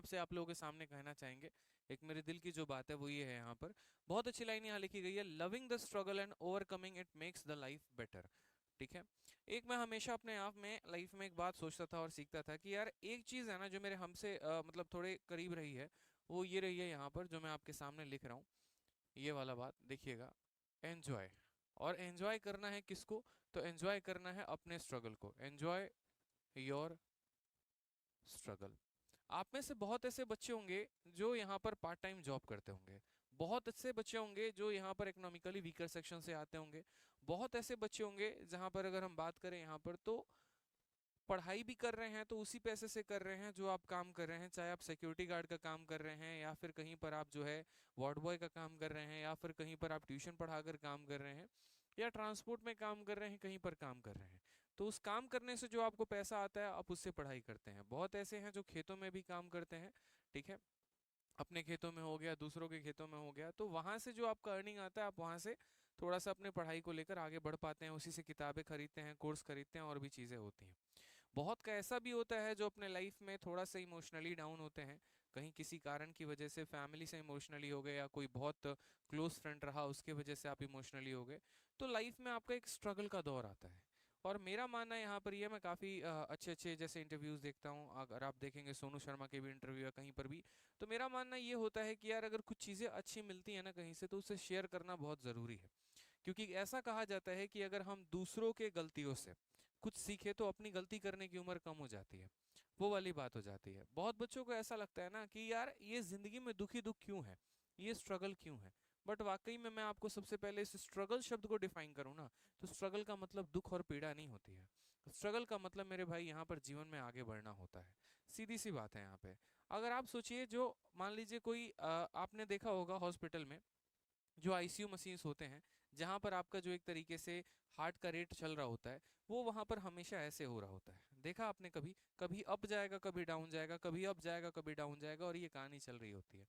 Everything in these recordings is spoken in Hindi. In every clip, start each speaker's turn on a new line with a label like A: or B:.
A: आपसे आप लोगों के सामने कहना चाहेंगे, एक मेरे दिल की जो बात है वो ये है, यहाँ पर बहुत अच्छी लाइन यहाँ लिखी गई है, loving the struggle and overcoming it makes the life better. ठीक है। एक मैं हमेशा अपने आप में लाइफ में एक बात सोचता था और सीखता था कि यार एक चीज़ है ना जो मेरे हमसे मतलब थोड़े करीब रही है, वो ये रही है यहाँ पर जो मैं आपके सामने लिख रहा हूँ, ये वाला बात देखिएगा, एन्जॉय। और एन्जॉय करना है किसको? तो एन्जॉय करना है अपने स्ट्रगल को, एन्जॉय योर स्ट्रगल। आप में से बहुत ऐसे बच्चे होंगे जो यहाँ पर पार्ट टाइम जॉब करते होंगे, बहुत ऐसे बच्चे होंगे जो यहाँ पर इकोनॉमिकली वीकर सेक्शन से आते होंगे, बहुत ऐसे बच्चे होंगे जहाँ पर अगर हम बात करें यहाँ पर तो पढ़ाई भी कर रहे हैं तो उसी पैसे से कर रहे हैं जो आप काम कर रहे हैं, चाहे आप सिक्योरिटी गार्ड का काम कर रहे हैं या फिर कहीं पर आप जो है वार्ड बॉय का काम कर रहे हैं या फिर कहीं पर आप ट्यूशन पढ़ाकर काम कर रहे हैं या ट्रांसपोर्ट में काम कर रहे हैं, कहीं पर काम कर रहे हैं। तो उस काम करने से जो आपको पैसा आता है आप उससे पढ़ाई करते हैं। बहुत ऐसे हैं जो खेतों में भी काम करते हैं, ठीक है, अपने खेतों में हो गया, दूसरों के खेतों में हो गया, तो वहां से जो आपका अर्निंग आता है आप वहां से थोड़ा सा अपने पढ़ाई को लेकर आगे बढ़ पाते हैं, उसी से किताबें खरीदते हैं, कोर्स खरीदते हैं और भी चीज़ें होती हैं। बहुत का ऐसा भी होता है जो अपने लाइफ में थोड़ा सा इमोशनली डाउन होते हैं, कहीं किसी कारण की वजह से फैमिली से इमोशनली हो गए या कोई बहुत क्लोज फ्रेंड रहा उसके वजह से आप इमोशनली हो गए, तो लाइफ में आपका एक स्ट्रगल का दौर आता है। और मेरा मानना है यहाँ पर ये, मैं काफ़ी अच्छे अच्छे जैसे इंटरव्यूज़ देखता हूँ, अगर आप देखेंगे सोनू शर्मा के भी इंटरव्यू या कहीं पर भी, तो मेरा मानना ये होता है कि यार अगर कुछ चीज़ें अच्छी मिलती हैं ना कहीं से तो उसे शेयर करना बहुत ज़रूरी है। क्योंकि ऐसा कहा जाता है कि अगर हम दूसरों के गलतियों से कुछ सीखे तो अपनी गलती करने की उम्र कम हो जाती है, वो वाली बात हो जाती है। बहुत बच्चों को ऐसा लगता है ना कि यार ये जिंदगी में दुखी दुख क्यों है, ये स्ट्रगल क्यों है, बट वाकई में मैं आपको सबसे पहले इस स्ट्रगल शब्द को डिफाइन करूँ ना, तो स्ट्रगल का मतलब दुख और पीड़ा नहीं होती है। स्ट्रगल का मतलब मेरे भाई यहाँ पर जीवन में आगे बढ़ना होता है, सीधी सी बात है यहाँ पे। अगर आप सोचिए, जो मान लीजिए कोई आपने देखा होगा हॉस्पिटल में जो आईसीयू मशीन्स होते हैं, जहाँ पर आपका जो एक तरीके से हार्ट का रेट चल रहा होता है, वो वहाँ पर हमेशा ऐसे हो रहा होता है। देखा आपने कभी, कभी अप जाएगा कभी डाउन जाएगा, कभी अप जाएगा कभी डाउन जाएगा, और ये कहानी चल रही होती है।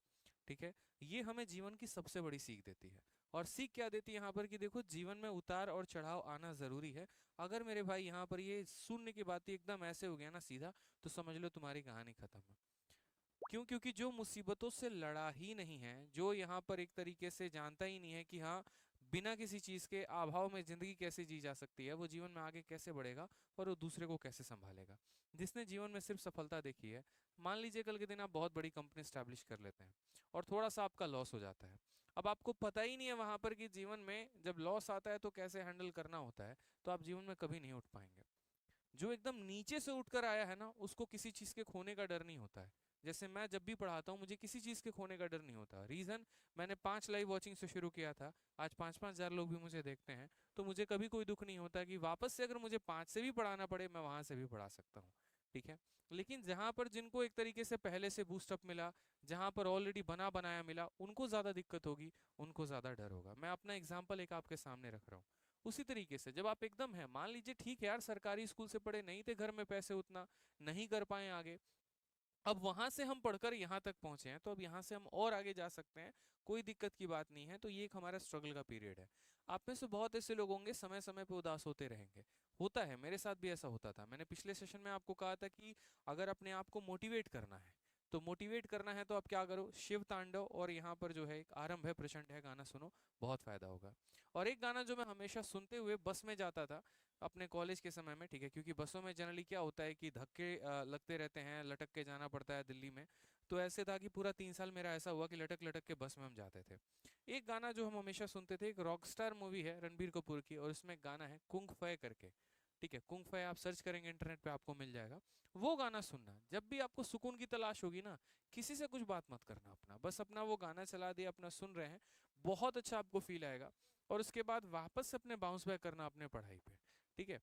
A: ठीक है। ये हमें जीवन की सबसे बड़ी सीख देती है। और सीख क्या देती है यहाँ पर कि देखो जीवन में उतार और चढ़ाव आना जरूरी है। अगर मेरे भाई यहाँ पर ये शून्य की बात एकदम ऐसे हो गया ना सीधा, तो समझ लो तुम्हारी कहानी खत्म है। क्यों? क्योंकि जो मुसीबतों से लड़ा ही नहीं है, जो यहाँ पर एक तरीके से जानता ही नहीं है कि हाँ बिना किसी चीज के अभाव में जिंदगी कैसे जी जा सकती है, वो जीवन में आगे कैसे बढ़ेगा और वो दूसरे को कैसे संभालेगा। जिसने जीवन में सिर्फ सफलता देखी है, मान लीजिए कल के दिन आप बहुत बड़ी कंपनी स्टैब्लिश कर लेते हैं और थोड़ा सा आपका लॉस हो जाता है, अब आपको पता ही नहीं है वहां पर कि जीवन में जब लॉस आता है तो कैसे हैंडल करना होता है, तो आप जीवन में कभी नहीं उठ पाएंगे। जो एकदम नीचे से उठकर आया है ना, उसको किसी चीज के खोने का डर नहीं होता है। जैसे मैं जब भी पढ़ाता हूँ मुझे किसी चीज के खोने का डर नहीं होता। रीजन, मैंने 5 लाइव वॉचिंग से शुरू किया था, आज 5-5 हजार लोग भी मुझे देखते हैं, तो मुझे कभी कोई दुख नहीं होता कि वापस से अगर मुझे 5 से भी पढ़ाना पड़े मैं वहां से भी पढ़ा सकता हूँ। ठीक है। लेकिन जहां पर जिनको एक तरीके से पहले से बूस्टअप मिला, जहां पर ऑलरेडी बना बनाया मिला, उनको ज्यादा दिक्कत होगी, उनको ज्यादा डर होगा। मैं अपना एग्जाम्पल एक आपके सामने रख रहा हूँ। उसी तरीके से जब आप एकदम है, मान लीजिए ठीक है यार सरकारी स्कूल से पढ़े नहीं थे, घर में पैसे उतना नहीं कर पाए आगे, अब वहां से हम पढ़कर यहाँ तक पहुंचे हैं, तो अब यहाँ से हम और आगे जा सकते हैं, कोई दिक्कत की बात नहीं है। तो ये एक हमारा स्ट्रगल का पीरियड है। आप में से बहुत ऐसे लोग होंगे समय समय पे उदास होते रहेंगे, होता है, मेरे साथ भी ऐसा होता था। मैंने पिछले सेशन में आपको कहा था कि अगर अपने आप को मोटिवेट करना है, तो मोटिवेट करना है तो आप क्या करो, शिव तांडव और यहाँ पर जो है एक आरंभ है प्रचंड है गाना सुनो, बहुत फायदा होगा। और एक गाना जो मैं हमेशा सुनते हुए बस में जाता था अपने कॉलेज के समय में, ठीक है, क्योंकि बसों में जनरली क्या होता है कि धक्के लगते रहते हैं, लटक के जाना पड़ता है दिल्ली में। तो ऐसे था कि पूरा 3 साल मेरा ऐसा हुआ कि लटक लटक के बस में हम जाते थे। एक गाना जो हम हमेशा सुनते थे, एक रॉकस्टार मूवी है रणबीर कपूर की, और उसमें एक गाना है कुंग फय करके, ठीक है, कुंग फय आप सर्च करेंगे इंटरनेट पे आपको मिल जाएगा। वो गाना सुनना, जब भी आपको सुकून की तलाश होगी ना, किसी से कुछ बात मत करना, अपना बस अपना वो गाना चला दिया, अपना सुन रहे हैं, बहुत अच्छा आपको फील आएगा। और उसके बाद वापस से अपने बाउंस बैक करना अपने पढ़ाई पे। ठीक है।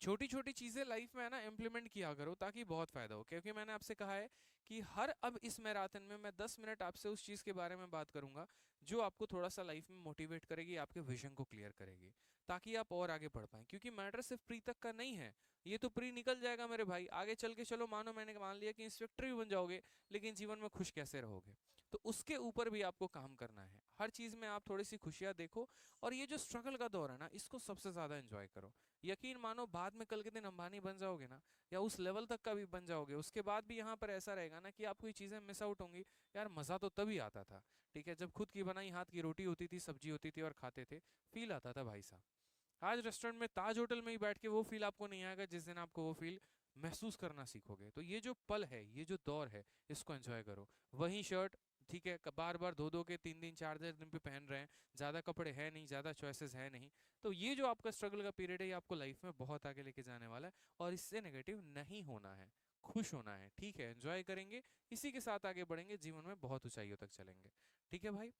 A: छोटी छोटी चीजें लाइफ में है ना इम्प्लीमेंट किया करो ताकि बहुत फायदा हो, क्योंकि मैंने आपसे कहा है कि हर अब इस मैराथन में मैं 10 मिनट आपसे उस चीज के बारे में बात करूंगा जो आपको थोड़ा सा लाइफ में मोटिवेट करेगी, आपके विजन को क्लियर करेगी, ताकि आप और आगे बढ़ पाए। क्योंकि मैटर सिर्फ प्री तक का नहीं है, ये तो प्री निकल जाएगा मेरे भाई, आगे चल के चलो मानो मैंने मान लिया कि इंस्पेक्टर भी बन जाओगे, लेकिन जीवन में खुश कैसे रहोगे, तो उसके ऊपर भी आपको काम करना है। हर चीज में आप थोड़ी सी खुशियां देखो, और ये जो स्ट्रगल का दौर है ना, इसको सबसे ज्यादा एंजॉय करो। यकीन मानो बाद में कल के दिन अंबानी बन जाओगे ना, या उस लेवल तक का भी बन जाओगे, उसके बाद भी यहाँ पर ऐसा रहेगा लगेगा ना कि आपको ये चीज़ें मिस आउट होंगी, यार मज़ा तो तभी आता था, ठीक है, जब खुद की बनाई हाथ की रोटी होती थी, सब्जी होती थी और खाते थे, फील आता था भाई साहब। आज रेस्टोरेंट में, ताज होटल में ही बैठ के वो फील आपको नहीं आएगा जिस दिन आपको वो फील महसूस करना सीखोगे। तो ये जो पल है, ये जो दौर है, इसको एंजॉय करो। वही शर्ट, ठीक है, बार बार धो धो के 3 दिन 4 दिन पे पहन रहे हैं, ज़्यादा कपड़े हैं नहीं, ज़्यादा चॉइसेस है नहीं, तो ये जो आपका स्ट्रगल का पीरियड है, ये आपको लाइफ में बहुत आगे लेके जाने वाला है। और इससे नेगेटिव नहीं होना है, खुश होना है, ठीक है, एंजॉय करेंगे, इसी के साथ आगे बढ़ेंगे, जीवन में बहुत ऊंचाइयों तक चलेंगे। ठीक है भाई।